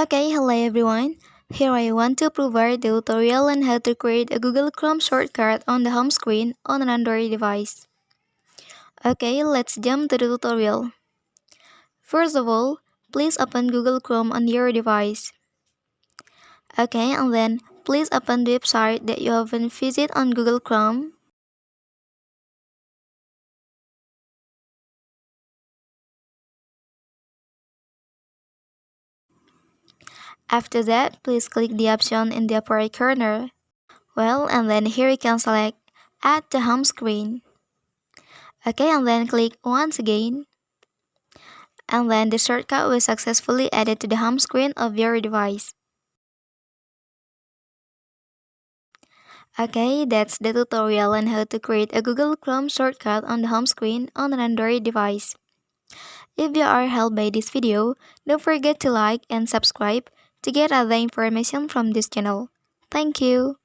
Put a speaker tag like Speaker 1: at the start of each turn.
Speaker 1: Okay, hello everyone. Here I want to provide the tutorial on how to create a Google Chrome shortcut on the home screen on an Android device. Okay, let's jump to the tutorial. First of all, please open Google Chrome on your device. Okay, and then please open the website that you haven't visited on Google Chrome. After that, please click the option in the upper right corner. Well, and then here you can select Add to Home Screen. Okay, and then click once again. And then the shortcut was successfully added to the home screen of your device. Okay, that's the tutorial on how to create a Google Chrome shortcut on the home screen on an Android device. If you are helped by this video, don't forget to like and subscribe to get other information from this channel. Thank you.